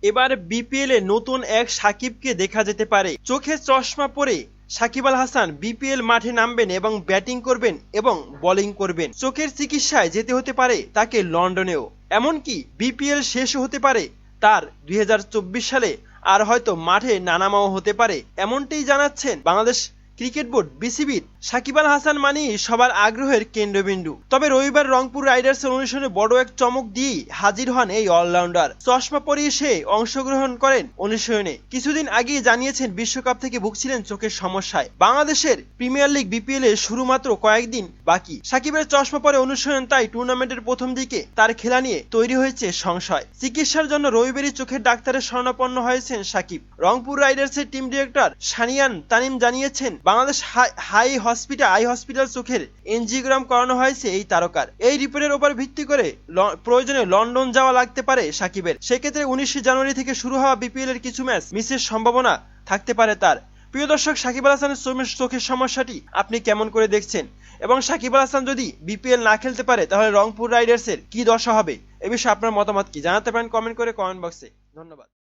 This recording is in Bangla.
এবার বিপিএল এ নতুন এক সাকিবকে দেখা যেতে পারে। চোখে চশমা পরে সাকিব আল হাসান বিপিএল মাঠে নামবেন এবং ব্যাটিং করবেন এবং বোলিং করবেন। চোখের চিকিৎসায় যেতে হতে পারে তাকে লন্ডনেও। এমনকি বিপিএল শেষ হতে পারে তার 2024 সালে, আর হয়তো মাঠে নানামাও হতে পারে, এমনটাই জানাচ্ছেন বাংলাদেশ ক্রিকেট বোর্ড বিসিবির। সাকিব আল হাসান মানেই সবার আগ্রহের কেন্দ্রবিন্দু। তবে রবিবার রংপুর রাইডার্সের অনুশীলনে বড় এক চমক দিয়ে হাজির হন এই অলরাউন্ডার। চশমা পরিয়ে সে অংশগ্রহণ করেন অনুশীলনে। কিছুদিন আগেই জানিয়েছেন বিশ্বকাপ থেকে ভুগছিলেন চোখের সমস্যায়। বাংলাদেশের প্রিমিয়ার লিগ বিপিএল এ শুরু মাত্র কয়েকদিন বাকি। সাকিবের চশমা পরে অনুশীলন, তাই টুর্নামেন্টের প্রথম দিকে তার খেলা নিয়ে তৈরি হয়েছে সংশয়। চিকিৎসার জন্য রবিবারই চোখের ডাক্তারের শরণাপন্ন হয়েছেন সাকিব। রংপুর রাইডার্সের টিম ডিরেক্টর সানিয়ান তানিম জানিয়েছেন বাংলাদেশ আই হসপিটাল চোখের এনজিওগ্রাম করানো হয়েছে এই তারকার। এই রিপোর্টের উপর ভিত্তি করে প্রয়োজনে লন্ডন যাওয়া লাগতে পারে সাকিবের। সেক্ষেত্রে 19 জানুয়ারি থেকে শুরু হওয়া বিপিএল এর কিছু ম্যাচ মিসের সম্ভাবনা থাকতে পারে তার। প্রিয় দর্শক, সাকিব আল হাসানের চোখের সমস্যাটি আপনি কেমন করে দেখছেন, এবং সাকিব আল হাসান যদি বিপিএল না খেলতে পারে তাহলে রংপুর রাইডার্সের কি দশা হবে, এ বিষয়ে আপনার মতামত কি জানাতে পারেন কমেন্ট বক্সে। ধন্যবাদ।